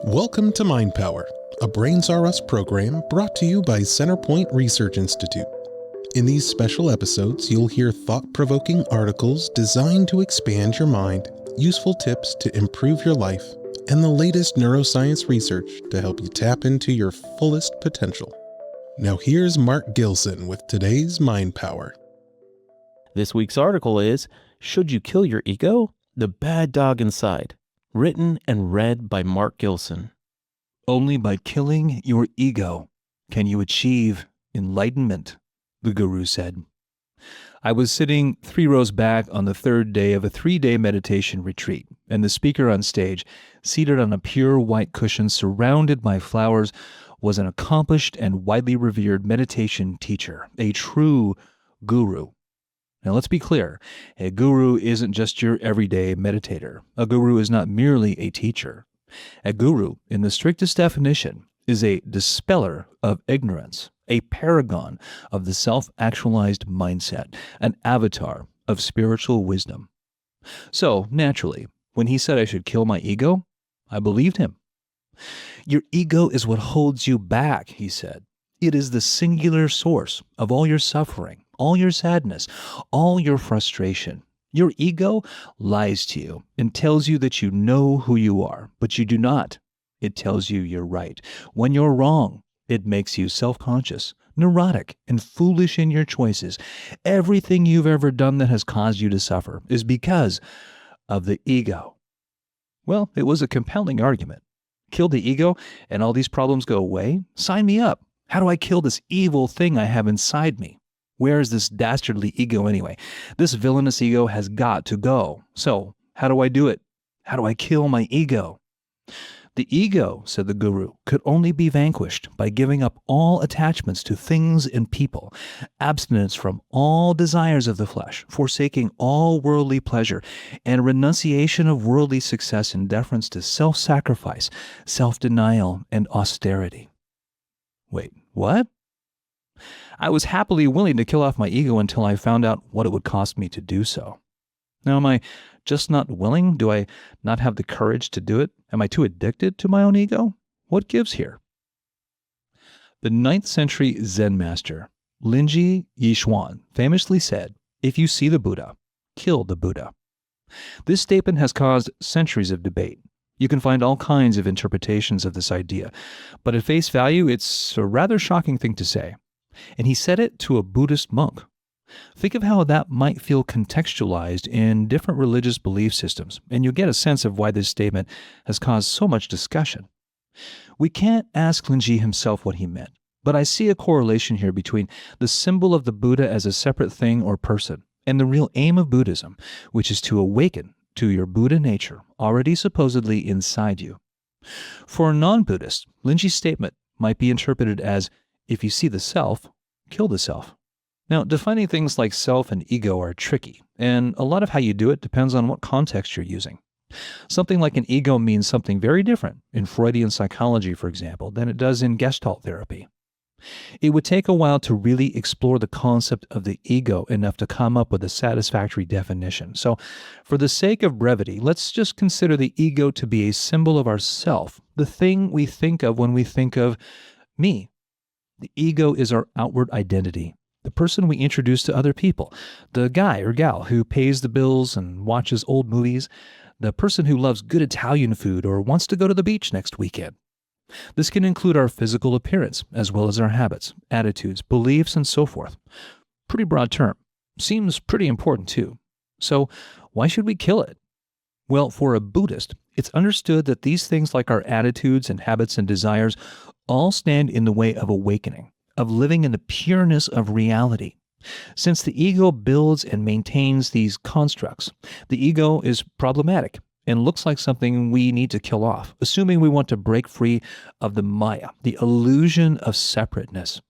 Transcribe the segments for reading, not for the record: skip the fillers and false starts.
Welcome to Mind Power, a Brains R Us program brought to you by Centerpointe Research Institute. In these special episodes, you'll hear thought-provoking articles designed to expand your mind, useful tips to improve your life, and the latest neuroscience research to help you tap into your fullest potential. Now here's Marc Gilson with today's Mind Power. This week's article is, Should You Kill Your Ego? The Bad Dog Inside. Written and read by Marc Gilson. Only by killing your ego can you achieve enlightenment, the guru said. I was sitting 3 rows back on the third day of a 3-day meditation retreat, and the speaker on stage, seated on a pure white cushion surrounded by flowers, was an accomplished and widely revered meditation teacher, a true guru. Now let's be clear, a guru isn't just your everyday meditator. A guru is not merely a teacher. A guru, in the strictest definition, is a dispeller of ignorance, a paragon of the self-actualized mindset, an avatar of spiritual wisdom. So, naturally, when he said I should kill my ego, I believed him. Your ego is what holds you back, he said. It is the singular source of all your suffering, all your sadness, all your frustration. Your ego lies to you and tells you that you know who you are, but you do not. It tells you you're right. When you're wrong, it makes you self-conscious, neurotic, and foolish in your choices. Everything you've ever done that has caused you to suffer is because of the ego. Well, it was a compelling argument. Kill the ego and all these problems go away? Sign me up. How do I kill this evil thing I have inside me? Where is this dastardly ego anyway? This villainous ego has got to go. So, how do I do it? How do I kill my ego? The ego, said the guru, could only be vanquished by giving up all attachments to things and people, abstinence from all desires of the flesh, forsaking all worldly pleasure, and renunciation of worldly success in deference to self-sacrifice, self-denial, and austerity. Wait, what? I was happily willing to kill off my ego until I found out what it would cost me to do so. Now, am I just not willing? Do I not have the courage to do it? Am I too addicted to my own ego? What gives here? The 9th century Zen master, Linji Yixuan, famously said, "If you see the Buddha, kill the Buddha." This statement has caused centuries of debate. You can find all kinds of interpretations of this idea, but at face value, it's a rather shocking thing to say. And he said it to a Buddhist monk. Think of how that might feel contextualized in different religious belief systems, and you'll get a sense of why this statement has caused so much discussion. We can't ask Linji himself what he meant, but I see a correlation here between the symbol of the Buddha as a separate thing or person and the real aim of Buddhism, which is to awaken to your Buddha nature already supposedly inside you. For a non-Buddhist, Linji's statement might be interpreted as, if you see the self, kill the self. Now, defining things like self and ego are tricky, and a lot of how you do it depends on what context you're using. Something like an ego means something very different in Freudian psychology, for example, than it does in Gestalt therapy. It would take a while to really explore the concept of the ego enough to come up with a satisfactory definition. So, for the sake of brevity, let's just consider the ego to be a symbol of our self, the thing we think of when we think of me. The ego is our outward identity, the person we introduce to other people, the guy or gal who pays the bills and watches old movies, the person who loves good Italian food or wants to go to the beach next weekend. This can include our physical appearance, as well as our habits, attitudes, beliefs, and so forth. Pretty broad term. Seems pretty important too. So, why should we kill it? Well, for a Buddhist, it's understood that these things like our attitudes and habits and desires all stand in the way of awakening, of living in the pureness of reality. Since the ego builds and maintains these constructs, the ego is problematic and looks like something we need to kill off, assuming we want to break free of the Maya, the illusion of separateness.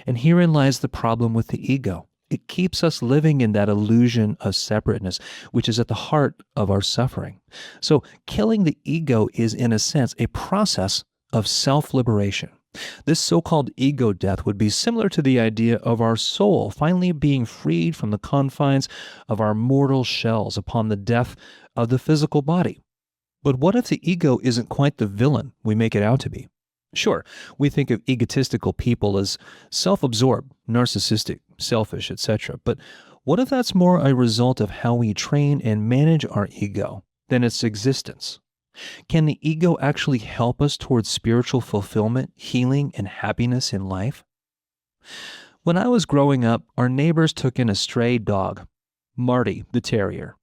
And herein lies the problem with the ego. It keeps us living in that illusion of separateness, which is at the heart of our suffering. So killing the ego is, in a sense, a process of self-liberation. This so-called ego death would be similar to the idea of our soul finally being freed from the confines of our mortal shells upon the death of the physical body. But what if the ego isn't quite the villain we make it out to be? Sure, we think of egotistical people as self-absorbed, narcissistic, selfish, etc. But what if that's more a result of how we train and manage our ego than its existence? Can the ego actually help us towards spiritual fulfillment, healing, and happiness in life? When I was growing up, our neighbors took in a stray dog, Marty the terrier.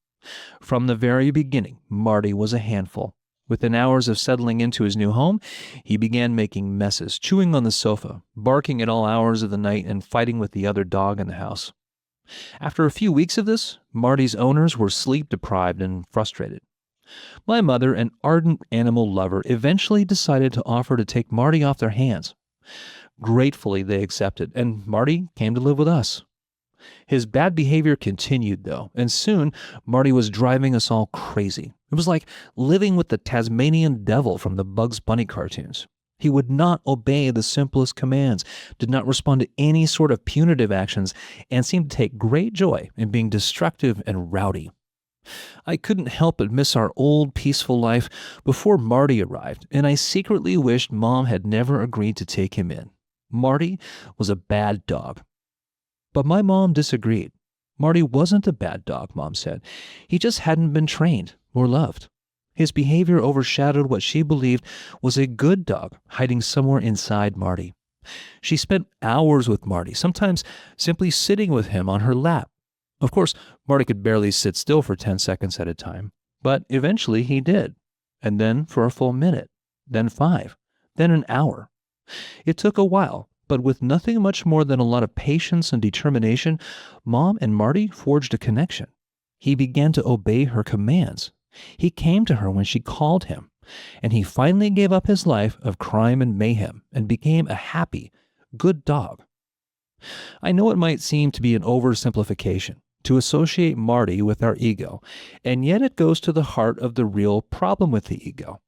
From the very beginning, Marty was a handful. Within hours of settling into his new home, he began making messes, chewing on the sofa, barking at all hours of the night, and fighting with the other dog in the house. After a few weeks of this, Marty's owners were sleep-deprived and frustrated. My mother, an ardent animal lover, eventually decided to offer to take Marty off their hands. Gratefully, they accepted, and Marty came to live with us. His bad behavior continued, though, and soon Marty was driving us all crazy. It was like living with the Tasmanian devil from the Bugs Bunny cartoons. He would not obey the simplest commands, did not respond to any sort of punitive actions, and seemed to take great joy in being destructive and rowdy. I couldn't help but miss our old peaceful life before Marty arrived, and I secretly wished Mom had never agreed to take him in. Marty was a bad dog. But my mom disagreed. Marty wasn't a bad dog, Mom said. He just hadn't been trained or loved. His behavior overshadowed what she believed was a good dog hiding somewhere inside Marty. She spent hours with Marty, sometimes simply sitting with him on her lap. Of course, Marty could barely sit still for 10 seconds at a time, but eventually he did. And then for a full minute, then 5, then an hour. It took a while, but with nothing much more than a lot of patience and determination, Mom and Marty forged a connection. He began to obey her commands. He came to her when she called him, and he finally gave up his life of crime and mayhem and became a happy, good dog. I know it might seem to be an oversimplification to associate Marty with our ego, and yet it goes to the heart of the real problem with the ego.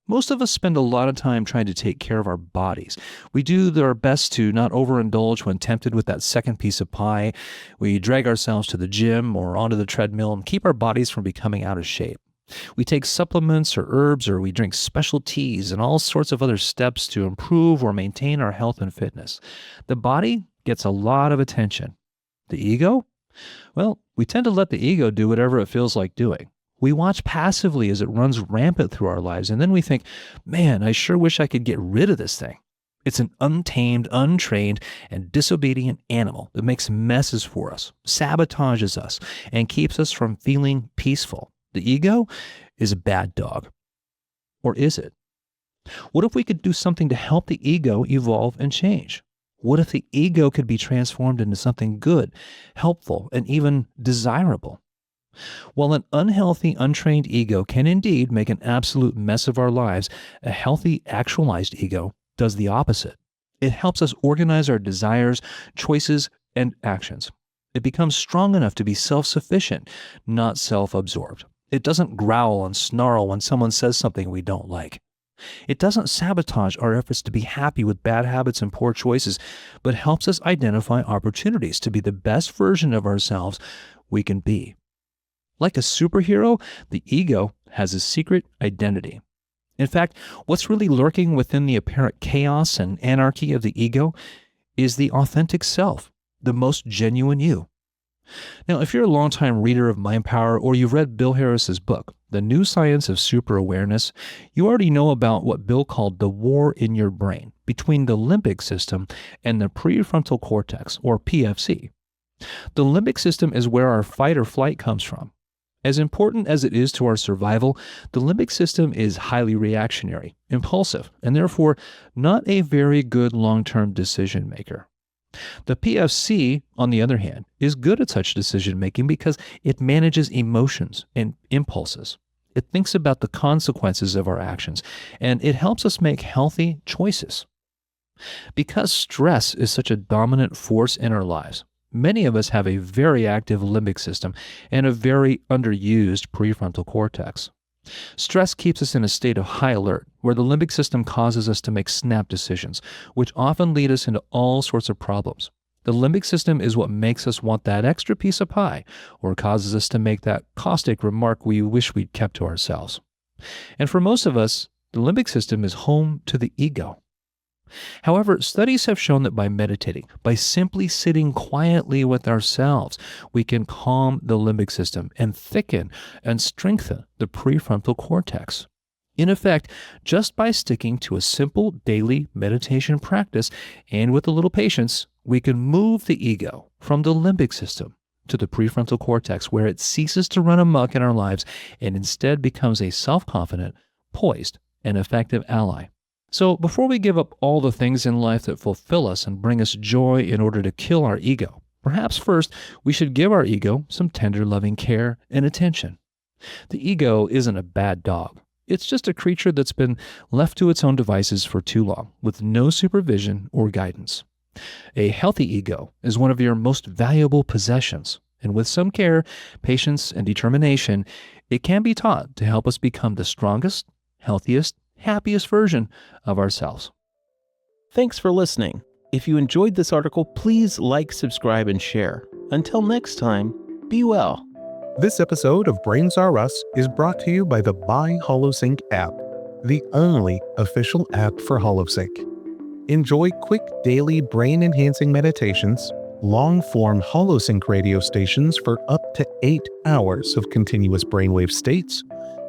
Most of us spend a lot of time trying to take care of our bodies. We do our best to not overindulge when tempted with that second piece of pie. We drag ourselves to the gym or onto the treadmill and keep our bodies from becoming out of shape. We take supplements or herbs, or we drink special teas and all sorts of other steps to improve or maintain our health and fitness. The body gets a lot of attention. The ego? Well, we tend to let the ego do whatever it feels like doing. We watch passively as it runs rampant through our lives, and then we think, man, I sure wish I could get rid of this thing. It's an untamed, untrained, and disobedient animal that makes messes for us, sabotages us, and keeps us from feeling peaceful. The ego is a bad dog. Or is it? What if we could do something to help the ego evolve and change? What if the ego could be transformed into something good, helpful, and even desirable? While an unhealthy, untrained ego can indeed make an absolute mess of our lives, a healthy, actualized ego does the opposite. It helps us organize our desires, choices, and actions. It becomes strong enough to be self-sufficient, not self-absorbed. It doesn't growl and snarl when someone says something we don't like. It doesn't sabotage our efforts to be happy with bad habits and poor choices, but helps us identify opportunities to be the best version of ourselves we can be. Like a superhero, the ego has a secret identity. In fact, what's really lurking within the apparent chaos and anarchy of the ego is the authentic self, the most genuine you. Now, if you're a longtime reader of Mind Power or you've read Bill Harris's book, The New Science of Super Awareness, you already know about what Bill called the war in your brain between the limbic system and the prefrontal cortex, or PFC. The limbic system is where our fight or flight comes from. As important as it is to our survival, the limbic system is highly reactionary, impulsive, and therefore not a very good long-term decision maker. The PFC, on the other hand, is good at such decision-making because it manages emotions and impulses. It thinks about the consequences of our actions, and it helps us make healthy choices. Because stress is such a dominant force in our lives, many of us have a very active limbic system and a very underused prefrontal cortex. Stress keeps us in a state of high alert, where the limbic system causes us to make snap decisions, which often lead us into all sorts of problems. The limbic system is what makes us want that extra piece of pie, or causes us to make that caustic remark we wish we'd kept to ourselves. And for most of us, the limbic system is home to the ego. However, studies have shown that by meditating, by simply sitting quietly with ourselves, we can calm the limbic system and thicken and strengthen the prefrontal cortex. In effect, just by sticking to a simple daily meditation practice and with a little patience, we can move the ego from the limbic system to the prefrontal cortex, where it ceases to run amok in our lives and instead becomes a self-confident, poised, and effective ally. So before we give up all the things in life that fulfill us and bring us joy in order to kill our ego, perhaps first we should give our ego some tender, loving care and attention. The ego isn't a bad dog. It's just a creature that's been left to its own devices for too long, with no supervision or guidance. A healthy ego is one of your most valuable possessions, and with some care, patience, and determination, it can be taught to help us become the strongest, healthiest, happiest version of ourselves. Thanks for listening. If you enjoyed this article, please like, subscribe, and share. Until next time, be well. This episode of Brains R Us is brought to you by the Buy HoloSync app, the only official app for HoloSync. Enjoy quick daily brain-enhancing meditations, long-form HoloSync radio stations for up to 8 hours of continuous brainwave states,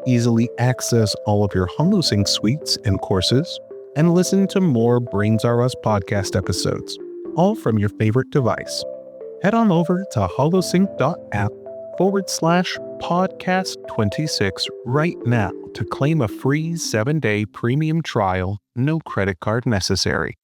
easily access all of your HoloSync suites and courses, and listen to more Brains R Us podcast episodes, all from your favorite device. Head on over to holosync.app/podcast26 right now to claim a free 7-day premium trial, no credit card necessary.